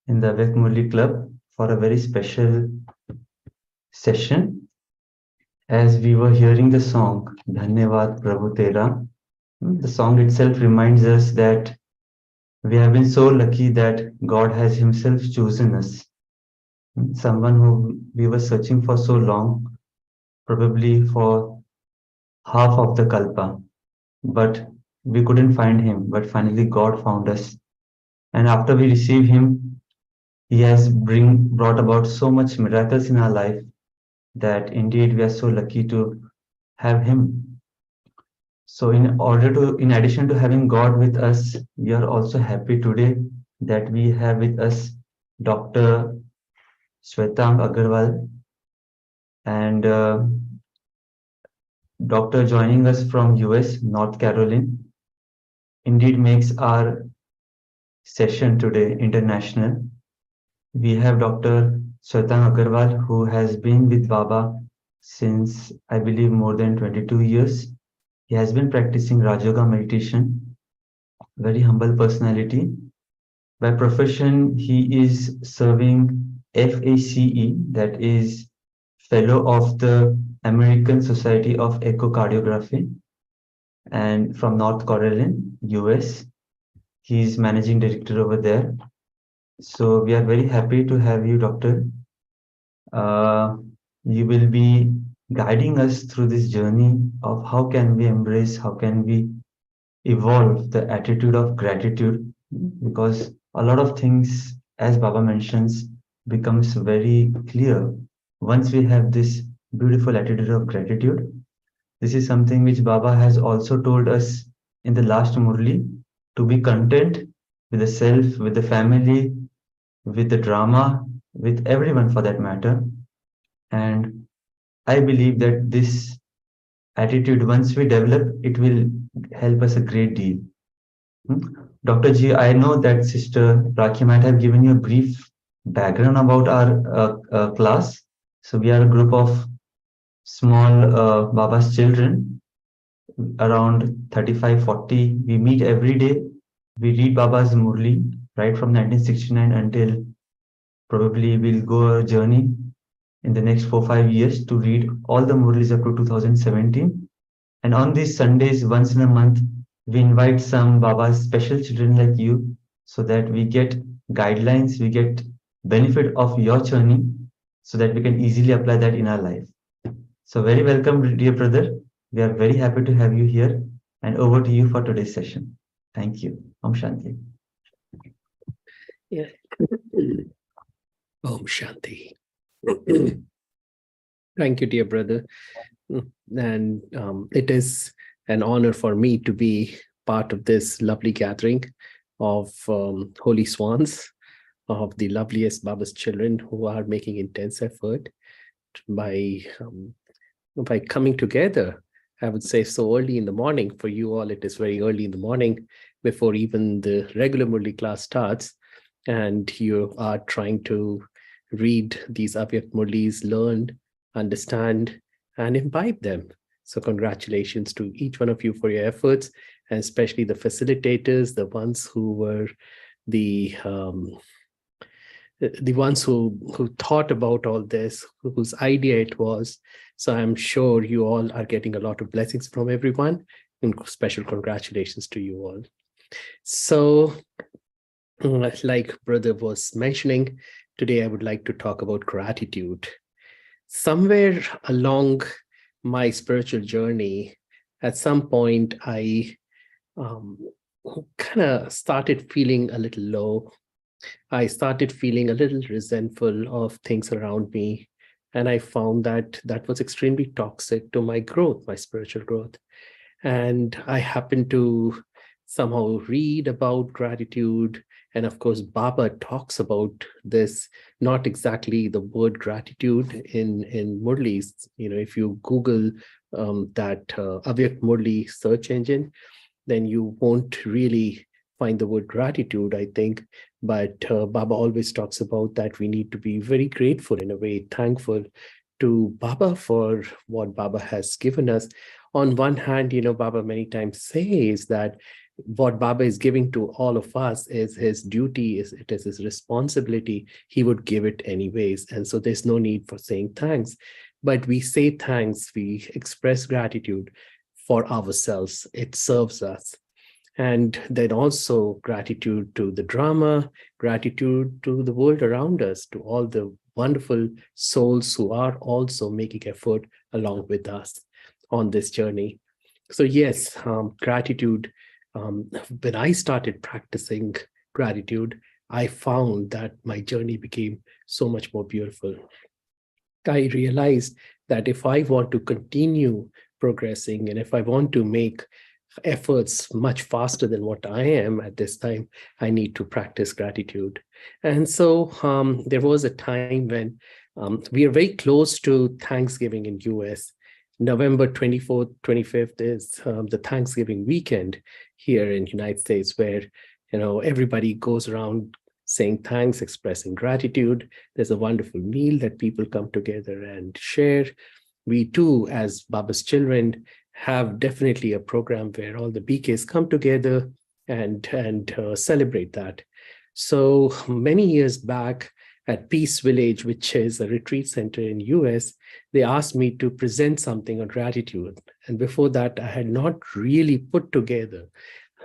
in the Avyakt Murli Club for a very special session. As we were hearing the song Dhanyavad Prabhu Tera, the song itself reminds us that we have been so lucky that God has Himself chosen us. Someone who we were searching for so long, probably for half of the Kalpa, but we couldn't find Him. But finally, God found us. And after we received Him, He has brought about so much miracles in our life that indeed we are so lucky to have Him. So in addition to having God with us, we are also happy today that we have with us Dr. Shvetank Agarwal and doctor joining us from US, North Carolina. Indeed makes our session today international. We have Dr. Shwetank Agarwal, who has been with Baba since, I believe, more than 22 years. He has been practicing Rajyoga Meditation, very humble personality. By profession, he is serving FACE, that is Fellow of the American Society of Echocardiography, and from North Carolina, US. He is managing director over there. So we are very happy to have you, Doctor. You will be guiding us through this journey of how can we embrace, how can we evolve the attitude of gratitude, because a lot of things, as Baba mentions, becomes very clear once we have this beautiful attitude of gratitude. This is something which Baba has also told us in the last Murli, to be content with the self, with the family, with the drama, with everyone for that matter. And I believe that this attitude, once we develop, it will help us a great deal. Dr. G, I know that Sister Rakhi might have given you a brief background about our class. So we are a group of small Baba's children, around 35, 40. We meet every day. We read Baba's Murli right from 1969 until probably we'll go a journey in the next 4-5 years to read all the Murlis up to 2017. And on these Sundays, once in a month, we invite some Baba's special children like you so that we get guidelines, we get benefit of your journey so that we can easily apply that in our life. So very welcome, dear brother. We are very happy to have you here, and over to you for today's session. Thank you. Om Shanti. Yeah. Om Shanti. Thank you, dear brother. And it is an honor for me to be part of this lovely gathering of holy swans, of the loveliest Baba's children who are making intense effort by coming together. I would say so early in the morning. For you all, it is very early in the morning before even the regular Murli class starts. And you are trying to read these Avyakt Murlis, learn, understand, and imbibe them. So congratulations to each one of you for your efforts, and especially the facilitators, the ones who were the ones who thought about all this, whose idea it was. So I'm sure you all are getting a lot of blessings from everyone, and special congratulations to you all. So like brother was mentioning, today I would like to talk about gratitude. Somewhere along my spiritual journey, at some point, I kind of started feeling a little low. I started feeling a little resentful of things around me. And I found that that was extremely toxic to my growth, my spiritual growth. And I happened to somehow read about gratitude. And of course, Baba talks about this, not exactly the word gratitude in Murli's. You know, if you Google that Avyakt Murli search engine, then you won't really find the word gratitude, I think. But Baba always talks about that we need to be very grateful, in a way, thankful to Baba for what Baba has given us. On one hand, you know, Baba many times says that what Baba is giving to all of us is his duty, it is his responsibility. He would give it anyways. And so there's no need for saying thanks. But we say thanks, we express gratitude for ourselves. It serves us. And then also gratitude to the drama, gratitude to the world around us, to all the wonderful souls who are also making effort along with us on this journey. So yes, gratitude. When I started practicing gratitude, I found that my journey became so much more beautiful. I realized that if I want to continue progressing and if I want to make efforts much faster than what I am at this time, I need to practice gratitude. And so there was a time when we are very close to Thanksgiving in US. November 24th, 25th is the Thanksgiving weekend here in the United States, where everybody goes around saying thanks, expressing gratitude. There's a wonderful meal that people come together and share. We too, as Baba's children, have definitely a program where all the BKs come together and celebrate that. So many years back at Peace Village, which is a retreat center in US, they asked me to present something on gratitude. And before that, I had not really put together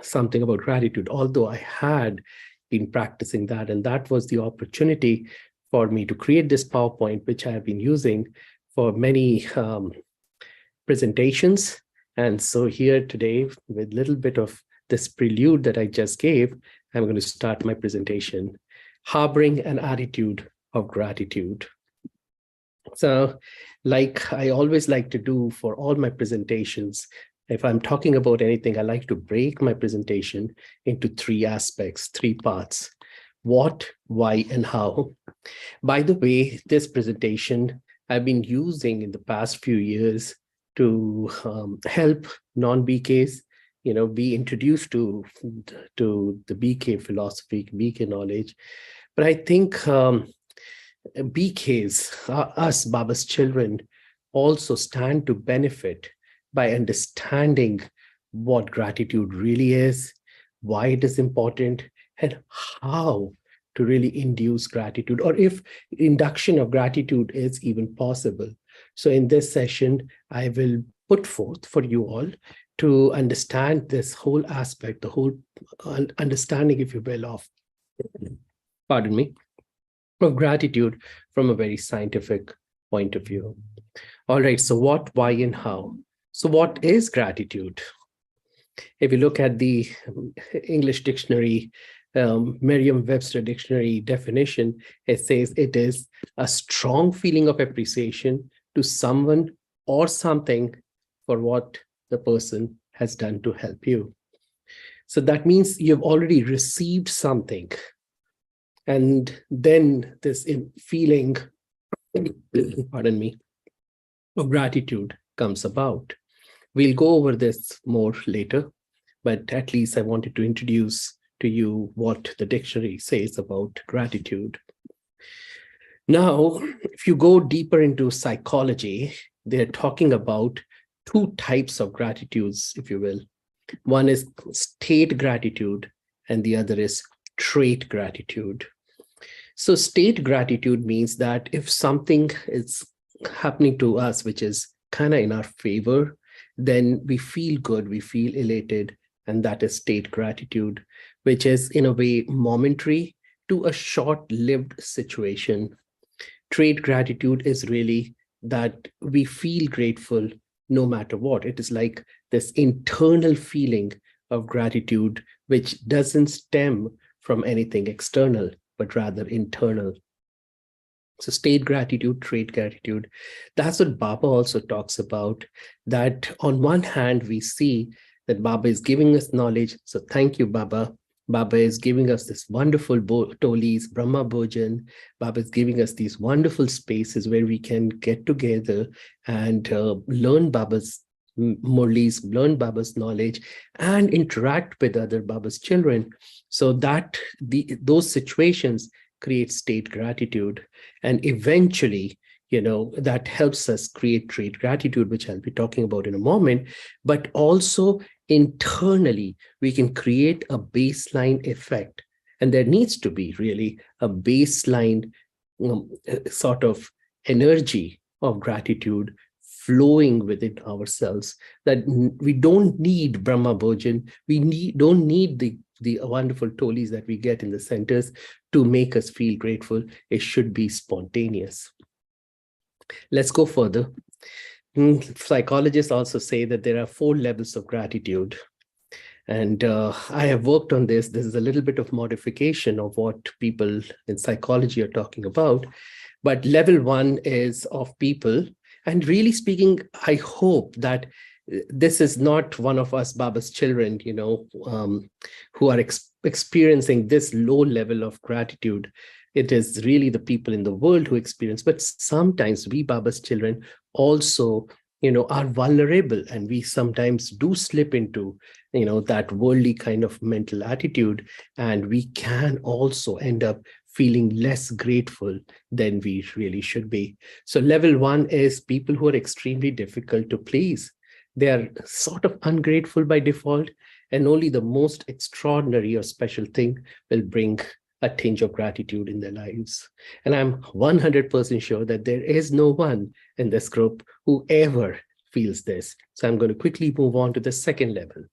something about gratitude, although I had been practicing that. And that was the opportunity for me to create this PowerPoint, which I have been using for many presentations. And so here today, with a little bit of this prelude that I just gave, I'm going to start my presentation, Harboring an Attitude of Gratitude. So like I always like to do for all my presentations, if I'm talking about anything, I like to break my presentation into three aspects, three parts: what, why, and how. By the way, this presentation I've been using in the past few years to help non-BKs, be introduced to the BK philosophy, BK knowledge. But I think BKs, us Baba's children, also stand to benefit by understanding what gratitude really is, why it is important, and how to really induce gratitude, or if induction of gratitude is even possible. So in this session, I will put forth for you all to understand this whole aspect, the whole understanding, if you will, of, pardon me, of gratitude from a very scientific point of view. All right, so what, why, and how? So what is gratitude? If you look at the English dictionary, Merriam-Webster dictionary definition, it says it is a strong feeling of appreciation to someone or something for what the person has done to help you. So that means you've already received something. And then this feeling, pardon me, of gratitude comes about. We'll go over this more later, but at least I wanted to introduce to you what the dictionary says about gratitude. Now, if you go deeper into psychology, they're talking about two types of gratitudes, if you will. One is state gratitude, and the other is trait gratitude. So state gratitude means that if something is happening to us, which is kind of in our favor, then we feel good, we feel elated, and that is state gratitude, which is in a way momentary to a short-lived situation. Trait gratitude is really that we feel grateful no matter what. It is like this internal feeling of gratitude, which doesn't stem from anything external, but rather internal. So state gratitude, trait gratitude, that's what Baba also talks about, that on one hand, we see that Baba is giving us knowledge. So thank you, Baba. Baba is giving us this wonderful tolis, Brahma Bhojan. Baba is giving us these wonderful spaces where we can get together and learn Baba's Murlis, learn Baba's knowledge, and interact with other Baba's children. So that those situations create state gratitude. And eventually, that helps us create trait gratitude, which I'll be talking about in a moment. But also internally, we can create a baseline effect. And there needs to be really a baseline sort of energy of gratitude flowing within ourselves, that we don't need Brahma Bhojan. We don't need the wonderful tolis that we get in the centers to make us feel grateful. It should be spontaneous. Let's go further. Psychologists also say that there are 4 levels of gratitude. And I have worked on this. This is a little bit of modification of what people in psychology are talking about. But level 1 is of people. And really speaking, I hope that this is not one of us Baba's children, who are experiencing this low level of gratitude. It is really the people in the world who experience. But sometimes we Baba's children also, are vulnerable, and we sometimes do slip into, that worldly kind of mental attitude, and we can also end up feeling less grateful than we really should be. So level 1 is people who are extremely difficult to please. They are sort of ungrateful by default, and only the most extraordinary or special thing will bring a tinge of gratitude in their lives. And I'm 100% sure that there is no one in this group who ever feels this. So I'm going to quickly move on to the second level.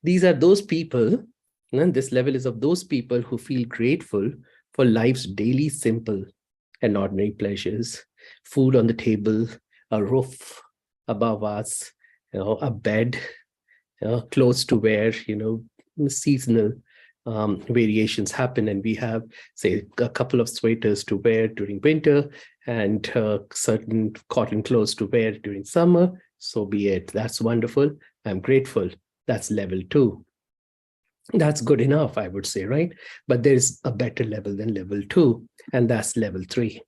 These are those people, and this level is of those people who feel grateful for life's daily simple and ordinary pleasures. Food on the table, a roof above us, a bed, clothes to wear, seasonal variations happen, and we have, say, a couple of sweaters to wear during winter and certain cotton clothes to wear during summer. So be it. That's wonderful. I'm grateful. That's level 2. That's good enough, I would say, right? But there's a better level than level 2, and that's level 3.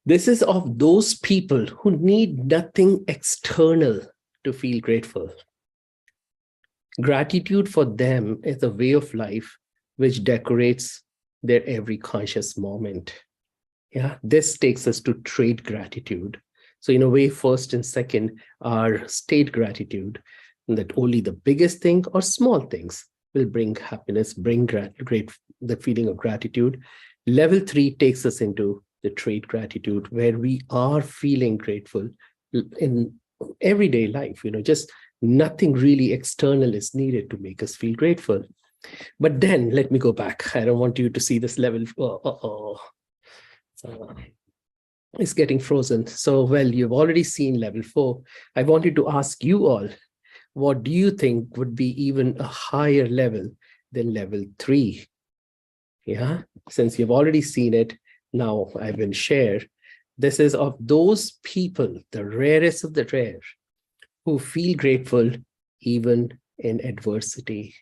This is of those people who need nothing external to feel grateful. Gratitude for them is a way of life which decorates their every conscious moment. Yeah, this takes us to trait gratitude. So in a way, first and second are state gratitude, that only the biggest thing or small things will bring happiness, bring the feeling of gratitude. Level 3 takes us into the trait gratitude, where we are feeling grateful in everyday life, just nothing really external is needed to make us feel grateful. But then let me go back. I don't want you to see this level. It's getting frozen. So, well, you've already seen level 4. I wanted to ask you all, what do you think would be even a higher level than level 3? Yeah, since you've already seen it, now I will share. This is of those people, the rarest of the rare, who feel grateful even in adversity.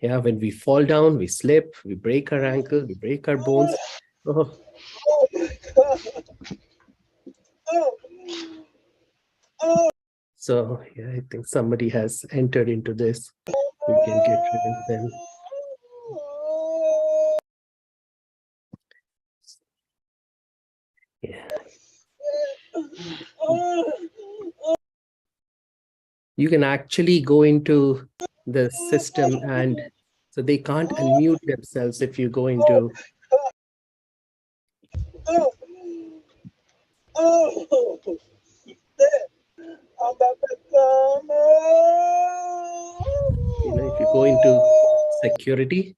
Yeah, when we fall down, we slip, we break our ankle, we break our bones. Oh. So yeah, I think somebody has entered into this. We can get rid of them. Yeah. You can actually go into the system, and so they can't unmute themselves if you go into. If you go into security,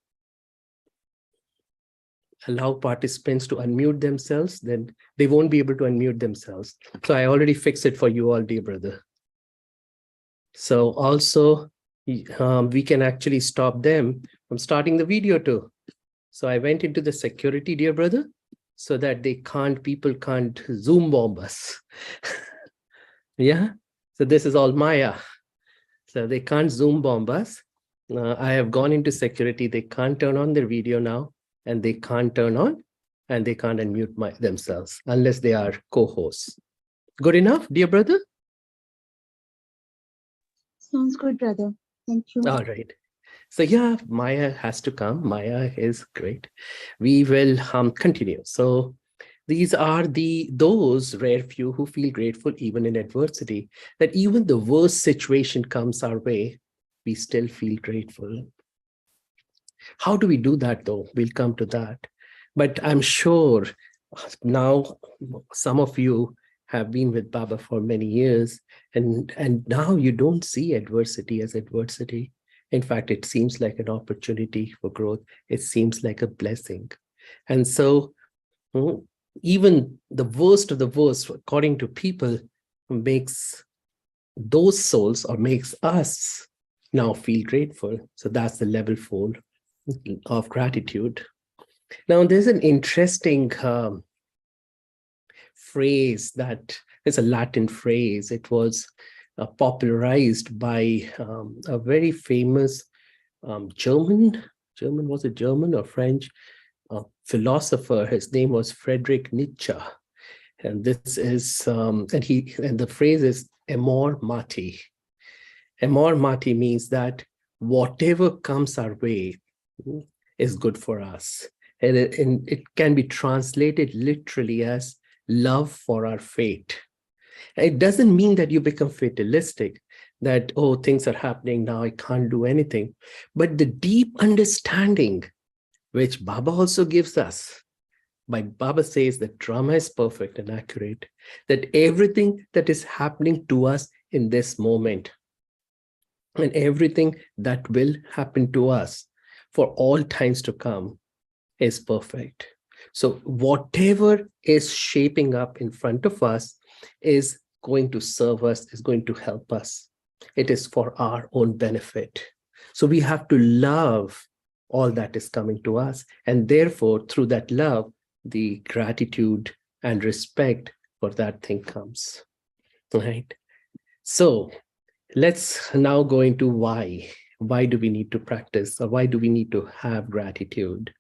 allow participants to unmute themselves, then they won't be able to unmute themselves. So I already fixed it for you all, dear brother. So also, we can actually stop them from starting the video too. So I went into the security, dear brother, so that people can't Zoom bomb us. Yeah, so this is all Maya. So they can't Zoom bomb us. I have gone into security. They can't turn on their video now, and they can't turn on, and they can't unmute themselves unless they are co-hosts. Good enough, dear brother? Sounds good, brother. Thank you. All right. So yeah, Maya has to come. Maya is great. We will continue. So These are those rare few who feel grateful even in adversity, that even the worst situation comes our way, we still feel grateful. How do we do that though? We'll come to that. But I'm sure now some of you have been with Baba for many years, and now you don't see adversity as adversity. In fact, it seems like an opportunity for growth. It seems like a blessing. And so even the worst of the worst, according to people, makes those souls or makes us now feel grateful. So that's the level 4 of gratitude. Now, there's an interesting phrase that is a Latin phrase. It was popularized by a very famous German, was it German or French? Philosopher. His name was Friedrich Nietzsche, and this is and the phrase is amor mati. Amor mati means that whatever comes our way is good for us, and it can be translated literally as love for our fate. It doesn't mean that you become fatalistic, that, oh, things are happening now, I can't do anything, but the deep understanding which Baba also gives us. Baba says that drama is perfect and accurate, that everything that is happening to us in this moment and everything that will happen to us for all times to come is perfect. So whatever is shaping up in front of us is going to serve us, is going to help us. It is for our own benefit. So we have to love all that is coming to us. And therefore, through that love, the gratitude and respect for that thing comes. Right? So let's now go into why. Why do we need to practice, or why do we need to have gratitude?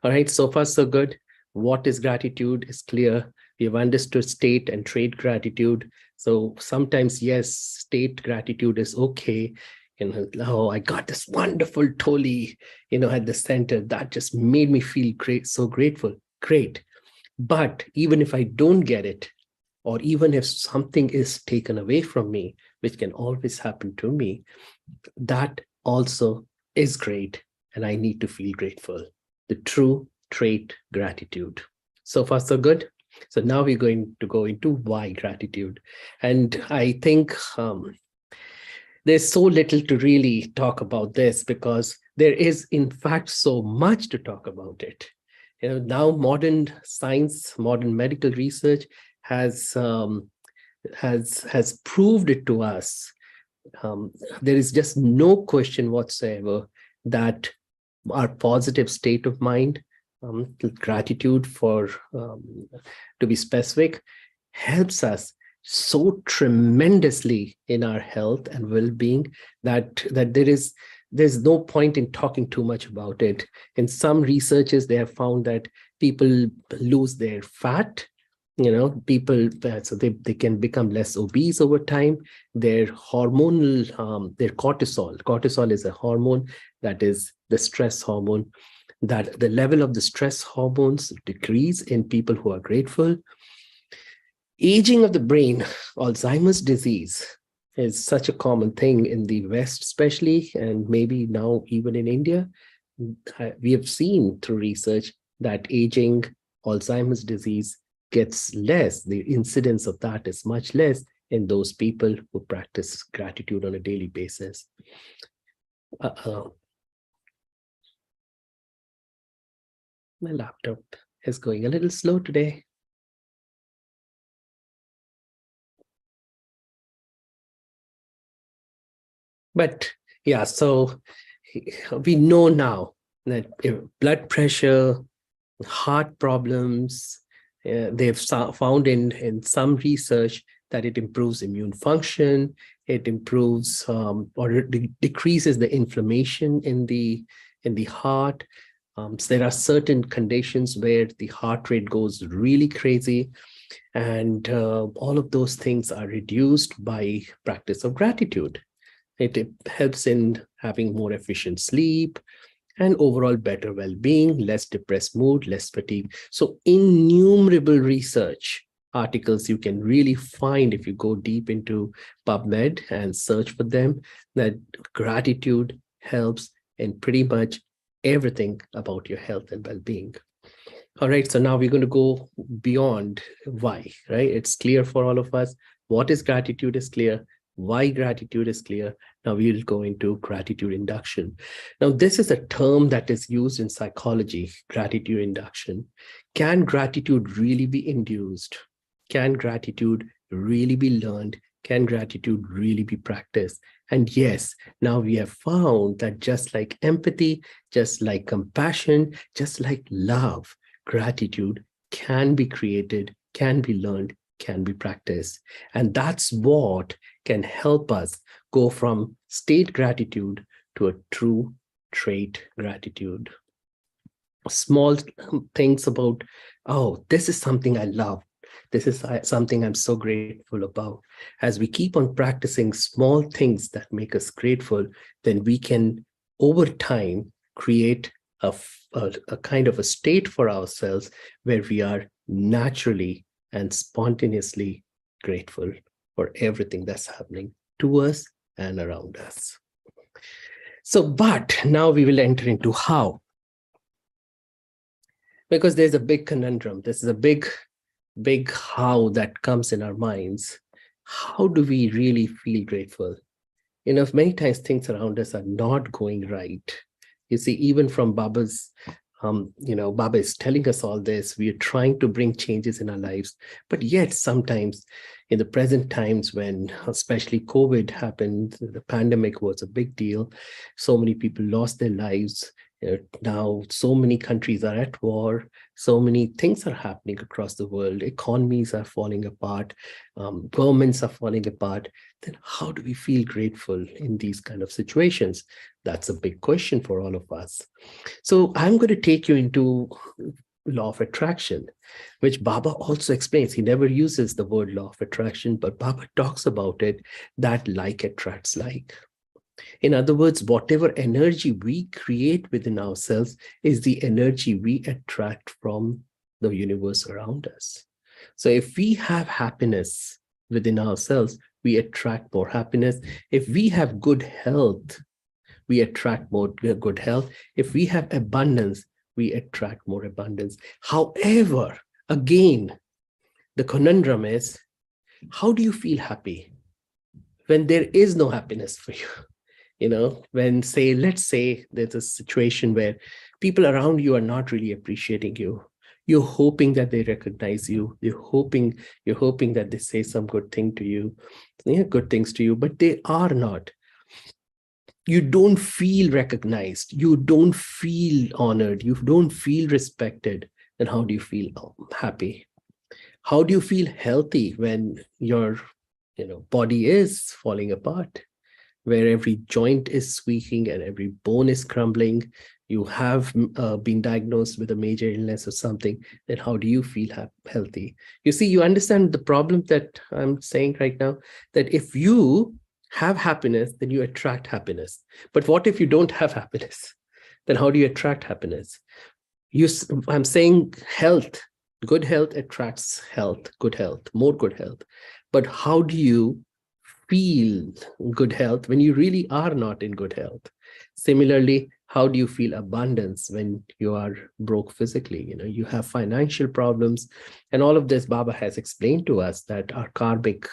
All right, so far so good. What is gratitude is clear. We have understood state and trait gratitude. So sometimes, yes, state gratitude is okay. Oh, I got this wonderful toli, at the center. That just made me feel great, so grateful. Great. But even if I don't get it, or even if something is taken away from me, which can always happen to me, that also is great. And I need to feel grateful. The true trait gratitude. So far, so good. So now we're going to go into why gratitude. And I think there's so little to really talk about this, because there is, in fact, so much to talk about it. Now modern science, modern medical research has proved it to us. There is just no question whatsoever that our positive state of mind, gratitude for, to be specific, helps us so tremendously in our health and well-being that there's no point in talking too much about it. In some researches, they have found that people lose their fat, people, so they can become less obese over time. Their hormonal, their cortisol is a hormone that is the stress hormone, that the level of the stress hormones decrease in people who are grateful. Aging of the brain, Alzheimer's disease, is such a common thing in the West, especially, and maybe now even in India. We have seen through research that aging, Alzheimer's disease gets less. The incidence of that is much less in those people who practice gratitude on a daily basis. My laptop is going a little slow today. But yeah, so we know now that blood pressure, heart problems, they've found in some research that it improves immune function, it improves or it decreases the inflammation in the heart. So there are certain conditions where the heart rate goes really crazy, and all of those things are reduced by practice of gratitude. It helps in having more efficient sleep, and overall better well-being, less depressed mood, less fatigue. So innumerable research articles you can really find if you go deep into PubMed and search for them, that gratitude helps in pretty much everything about your health and well-being. All right, so now we're going to go beyond why, right? It's clear for all of us. What is gratitude is clear. Why gratitude is clear. Now we'll go into gratitude induction. Now, this is a term that is used in psychology, gratitude induction. Can gratitude really be induced? Can gratitude really be learned? Can gratitude really be practiced? And yes, now we have found that just like empathy, just like compassion, just like love, gratitude can be created, can be learned, can be practiced. And that's what can help us go from state gratitude to a true trait gratitude. Small things about, oh, this is something I love. This is something I'm so grateful about. As we keep on practicing small things that make us grateful, then we can, over time, create a kind of a state for ourselves where we are naturally and spontaneously grateful for everything that's happening to us and around us. So, but now we will enter into how. Because there's a big conundrum. This is a big how that comes in our minds. How do we really feel grateful? You know, many times things around us are not going right. You see, even from Baba's, Baba is telling us all this. We are trying to bring changes in our lives. But yet sometimes in the present times when especially COVID happened, the pandemic was a big deal. So many people lost their lives. Now, so many countries are at war. So many things are happening across the world. Economies are falling apart. Governments are falling apart. Then how do we feel grateful in these kind of situations? That's a big question for all of us. So I'm going to take you into law of attraction, which Baba also explains. He never uses the word law of attraction, but Baba talks about it, that like attracts like. In other words, whatever energy we create within ourselves is the energy we attract from the universe around us. So if we have happiness within ourselves, we attract more happiness. If we have good health, we attract more good health. If we have abundance, we attract more abundance. However, again, the conundrum is, how do you feel happy when there is no happiness for you? You know, when let's say there's a situation where people around you are not really appreciating you. You're hoping that they recognize you. You're hoping that they say some good thing to you, good things to you, but they are not. You don't feel recognized. You don't feel honored. You don't feel respected. Then how do you feel happy? How do you feel healthy when your body is falling apart, where every joint is squeaking and every bone is crumbling? You have been diagnosed with a major illness or something, then how do you feel healthy? You see, you understand the problem that I'm saying right now, that if you have happiness, then you attract happiness. But what if you don't have happiness? Then how do you attract happiness? I'm saying health, good health attracts health, good health, more good health. But how do you feel good health when you really are not in good health? Similarly, how do you feel abundance when you are broke physically? You have financial problems, and all of this Baba has explained to us, that our karmic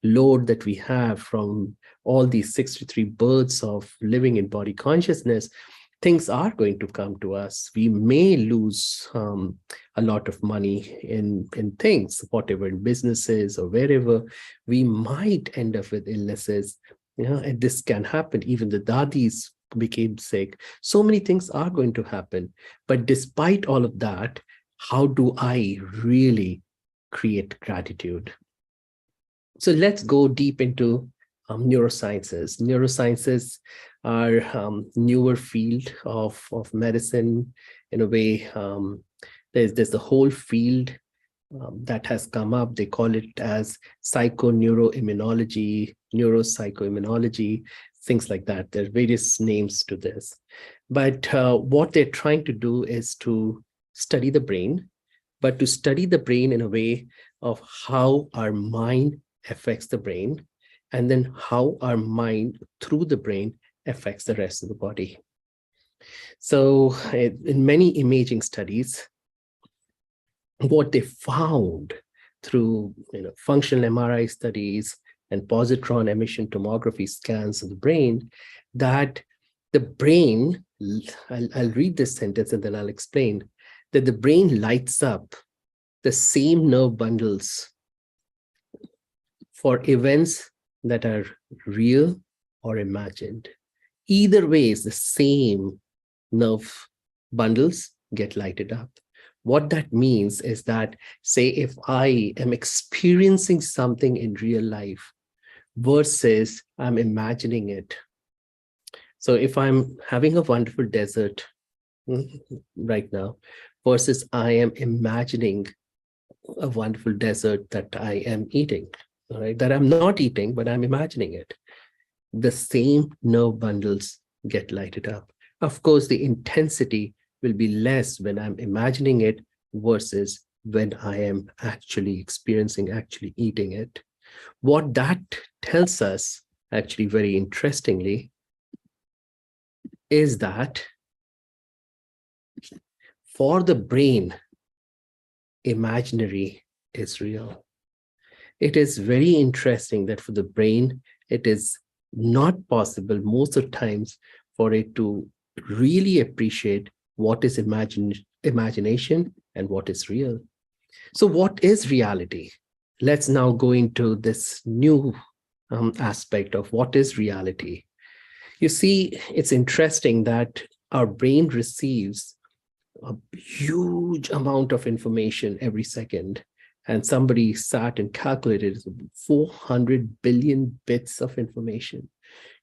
load that we have from all these 63 births of living in body consciousness, things are going to come to us. We may lose a lot of money in things, whatever, in businesses or wherever. We might end up with illnesses. And this can happen. Even the dadis became sick. So many things are going to happen. But despite all of that, how do I really create gratitude? So let's go deep into neurosciences. Neurosciences are newer field of medicine. In a way, there's the whole field that has come up. They call it as psychoneuroimmunology, neuropsychoimmunology. things like that. There are various names to this. But what they're trying to do is to study the brain, but to study the brain in a way of how our mind affects the brain, and then how our mind through the brain affects the rest of the body. So in many imaging studies, what they found through functional MRI studies and positron emission tomography scans of the brain, that the brain, I'll read this sentence and then I'll explain, that the brain lights up the same nerve bundles for events that are real or imagined. Either way, it's the same nerve bundles get lighted up. What that means is that, say, if I am experiencing something in real life versus I'm imagining it. So if I'm having a wonderful desert right now versus I am imagining a wonderful desert that I am eating, right? That I'm not eating, but I'm imagining it. The same nerve bundles get lighted up. Of course, the intensity will be less when I'm imagining it versus when I am actually experiencing, actually eating it. What that tells us, actually very interestingly, is that for the brain, imaginary is real. It is very interesting that for the brain, it is not possible most of the times for it to really appreciate what is imagination and what is real. So what is reality? Let's now go into this new aspect of what is reality. You see, it's interesting that our brain receives a huge amount of information every second. And somebody sat and calculated 400 billion bits of information.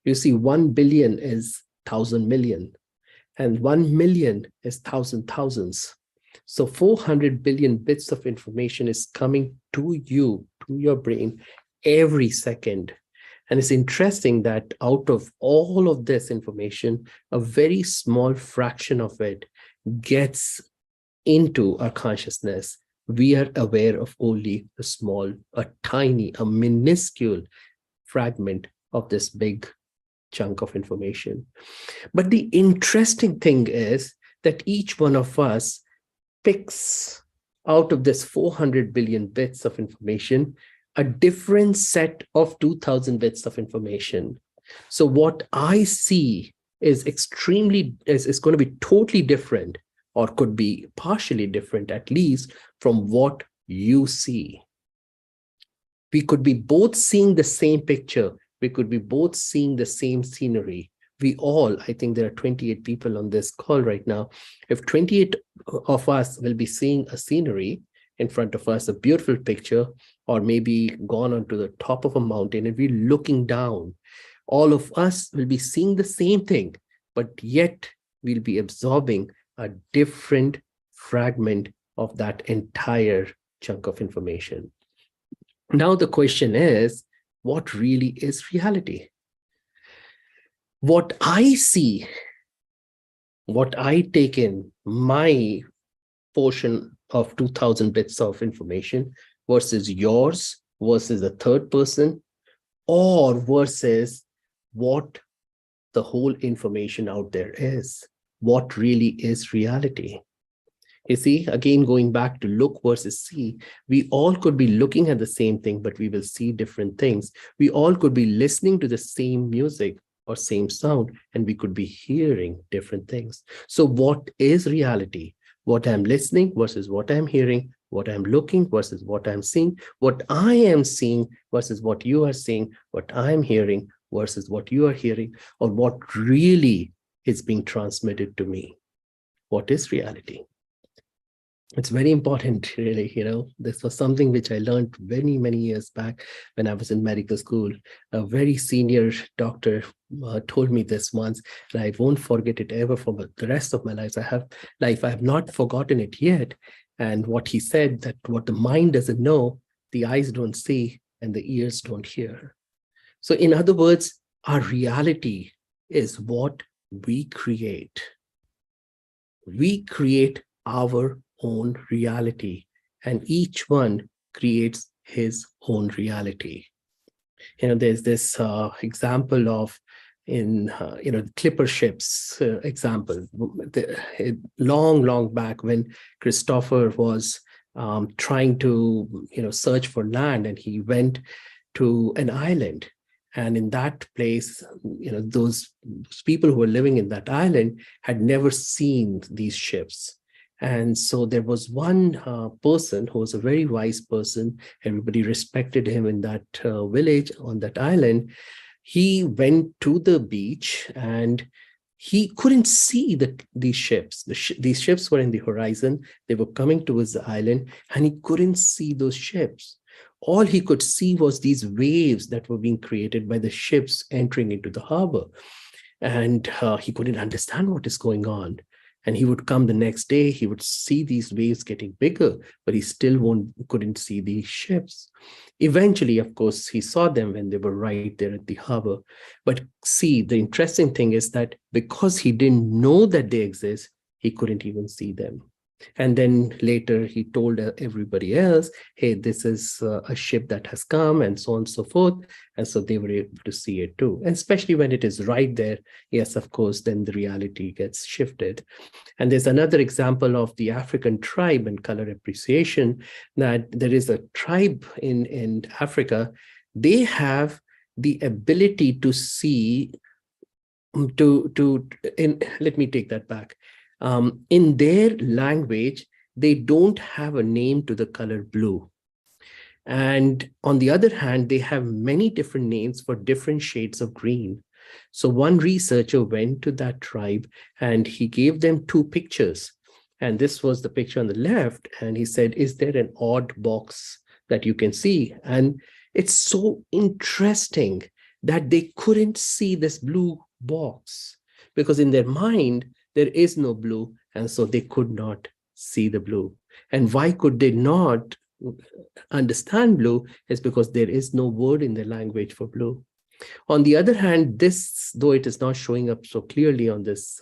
You see, 1 billion is 1,000 million, and 1 million is 1,000 thousands. So 400 billion bits of information is coming to you, to your brain, every second. And it's interesting that out of all of this information, a very small fraction of it gets into our consciousness. We are aware of only a small, a tiny, a minuscule fragment of this big chunk of information. But the interesting thing is that each one of us picks out of this 400 billion bits of information a different set of 2,000 bits of information. So what I see is is going to be totally different, or could be partially different, at least from what you see. We could be both seeing the same picture. We could be both seeing the same scenery. We all, I think there are 28 people on this call right now. If 28 of us will be seeing a scenery in front of us, a beautiful picture, or maybe gone onto the top of a mountain and we're looking down, all of us will be seeing the same thing, but yet we'll be absorbing a different fragment of that entire chunk of information. Now the question is, what really is reality? What I see, what I take in, my portion of 2,000 bits of information versus yours, versus the third person, or versus what the whole information out there is. What really is reality? You see, again, going back to look versus see, we all could be looking at the same thing, but we will see different things. We all could be listening to the same music or same sound, and we could be hearing different things. So what is reality? What I'm listening versus what I'm hearing, what I'm looking versus what I'm seeing, what I am seeing versus what you are seeing, what I'm hearing versus what you are hearing, or what really is being transmitted to me. What is reality? It's very important, really. This was something which I learned many, many years back when I was in medical school. A very senior doctor told me this once, and I won't forget it ever for the rest of my life. I have not forgotten it yet. And what he said, that what the mind doesn't know, the eyes don't see, and the ears don't hear. So in other words, our reality is what we create. We create our own reality, and each one creates his own reality. There's this example of clipper ships example. Long back, when Christopher was trying to search for land, and he went to an island, and in that place, those people who were living in that island had never seen these ships. And so there was one person who was a very wise person. Everybody respected him in that village on that island. He went to the beach and he couldn't see these ships. These ships were in the horizon. They were coming towards the island, and he couldn't see those ships. All he could see was these waves that were being created by the ships entering into the harbor. And he couldn't understand what is going on. And he would come the next day, he would see these waves getting bigger, but he still couldn't see these ships. Eventually, of course, he saw them when they were right there at the harbor. But see, the interesting thing is that because he didn't know that they exist, he couldn't even see them. And then later he told everybody else, hey, this is a ship that has come, and so on and so forth. And so they were able to see it too. And especially when it is right there, yes, of course, then the reality gets shifted. And there's another example of the African tribe and color appreciation, that there is a tribe in Africa. They have the ability to see, let me take that back. In their language, they don't have a name to the color blue. And on the other hand, they have many different names for different shades of green. So one researcher went to that tribe and he gave them two pictures. And this was the picture on the left. And he said, is there an odd box that you can see? And it's so interesting that they couldn't see this blue box, because in their mind, there is no blue, and so they could not see the blue. And why could they not understand blue? Is because there is no word in their language for blue. On the other hand, this, though it is not showing up so clearly on this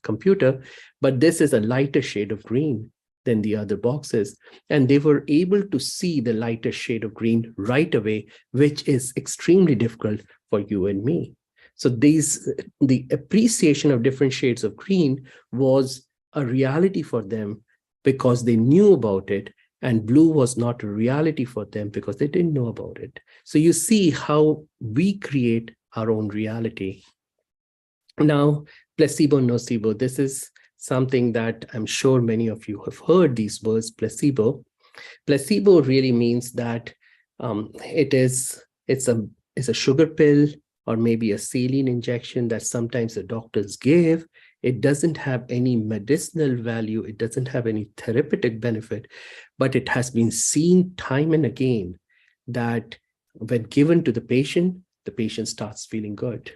computer, but this is a lighter shade of green than the other boxes. And they were able to see the lighter shade of green right away, which is extremely difficult for you and me. So the appreciation of different shades of green was a reality for them because they knew about it, and blue was not a reality for them because they didn't know about it. So you see how we create our own reality. Now, placebo, nocebo, this is something that I'm sure many of you have heard these words, placebo. Placebo really means that it's a sugar pill, or maybe a saline injection that sometimes the doctors give. It doesn't have any medicinal value. It doesn't have any therapeutic benefit, but it has been seen time and again that when given to the patient starts feeling good.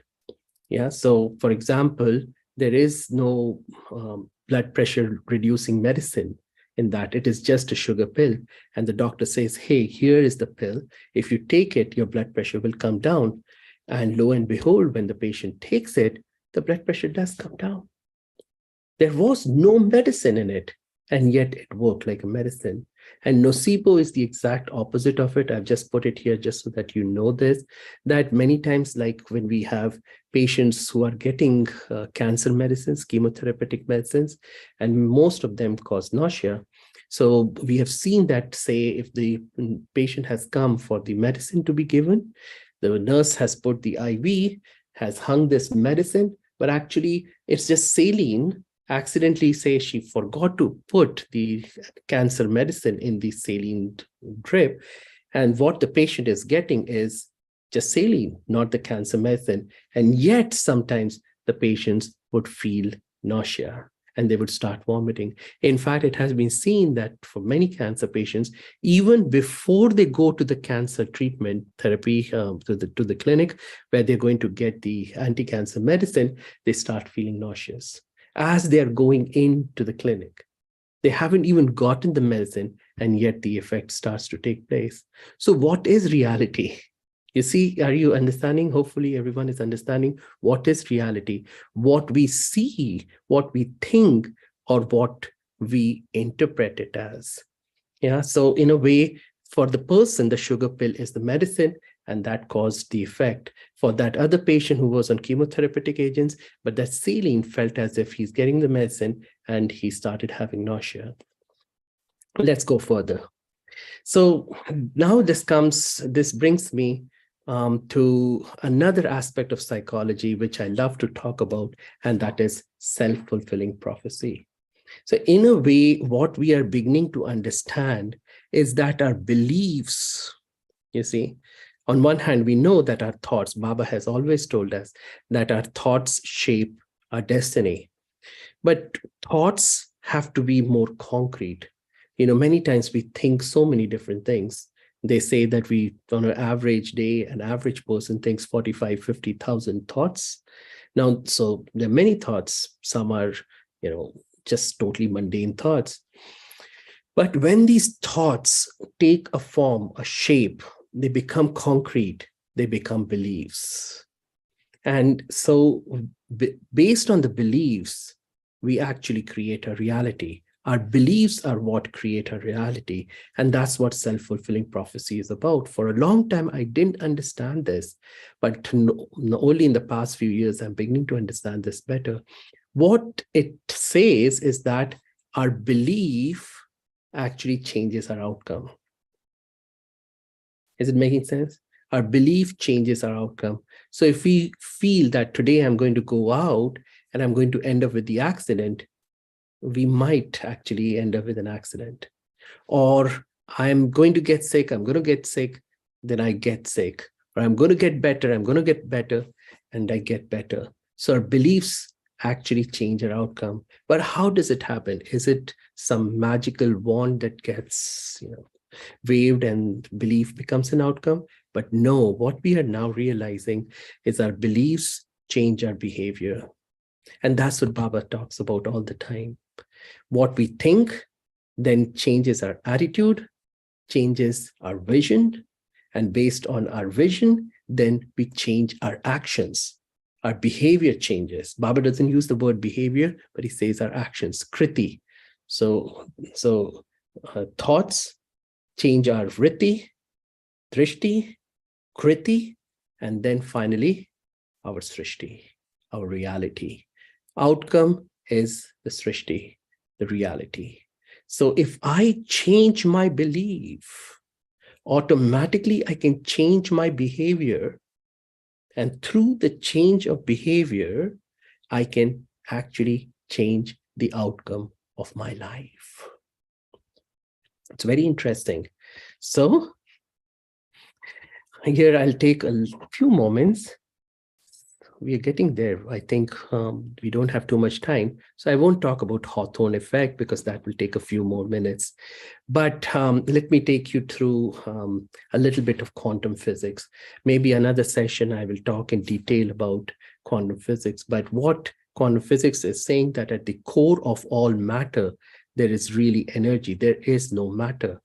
Yeah. So for example, there is no blood pressure reducing medicine in that. It is just a sugar pill. And the doctor says, hey, here is the pill. If you take it, your blood pressure will come down. And lo and behold, when the patient takes it, the blood pressure does come down. There was no medicine in it, and yet it worked like a medicine. And nocebo is the exact opposite of it. I've just put it here just so that you know this, that many times, like when we have patients who are getting cancer medicines, chemotherapeutic medicines, and most of them cause nausea. So we have seen that, say, if the patient has come for the medicine to be given, the nurse has put the IV, has hung this medicine, but actually it's just saline. Accidentally, say she forgot to put the cancer medicine in the saline drip. And what the patient is getting is just saline, not the cancer medicine. And yet sometimes the patients would feel nausea and they would start vomiting. In fact, it has been seen that for many cancer patients, even before they go to the cancer treatment therapy, to the clinic, where they're going to get the anti-cancer medicine, they start feeling nauseous as they're going into the clinic. They haven't even gotten the medicine, and yet the effect starts to take place. So what is reality? You see, are you understanding? Hopefully everyone is understanding what is reality, what we see, what we think, or what we interpret it as. Yeah, so in a way, for the person, the sugar pill is the medicine, and that caused the effect. For that other patient who was on chemotherapeutic agents, but that saline felt as if he's getting the medicine and he started having nausea. Let's go further. So now this brings me to another aspect of psychology, which I love to talk about, and that is self-fulfilling prophecy. So in a way, what we are beginning to understand is that our beliefs, you see, on one hand, we know that our thoughts, Baba has always told us that our thoughts shape our destiny, but thoughts have to be more concrete. You know, many times we think so many different things. They say that we, on an average day, an average person thinks 45, 50,000 thoughts. Now, so there are many thoughts. Some are, you know, just totally mundane thoughts. But when these thoughts take a form, a shape, they become concrete, they become beliefs. And so based on the beliefs, we actually create a reality. Our beliefs are what create a reality. And that's what self-fulfilling prophecy is about. For a long time, I didn't understand this, but only in the past few years, I'm beginning to understand this better. What it says is that our belief actually changes our outcome. Is it making sense? Our belief changes our outcome. So if we feel that today I'm going to go out and I'm going to end up with the accident, we might actually end up with an accident. Or I'm going to get sick, then I get sick. Or I'm going to get better, and I get better. So our beliefs actually change our outcome. But how does it happen? Is it some magical wand that gets, you know, waved and belief becomes an outcome? But no, what we are now realizing is our beliefs change our behavior. And that's what Baba talks about all the time. What we think then changes our attitude, changes our vision, and based on our vision, then we change our actions. Our behavior changes. Baba doesn't use the word behavior, but he says our actions, kriti. So thoughts change our vritti, drishti, kriti, and then finally our srishti, our reality. Outcome is the srishti, the reality. So if I change my belief, automatically I can change my behavior. And through the change of behavior, I can actually change the outcome of my life. It's very interesting. So here I'll take a few moments. We are getting there. I think we don't have too much time. So I won't talk about Hawthorne effect because that will take a few more minutes. But let me take you through a little bit of quantum physics. Maybe another session I will talk in detail about quantum physics. But what quantum physics is saying that at the core of all matter, there is really energy. There is no matter.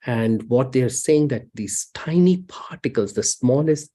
And what they are saying that these tiny particles, the smallest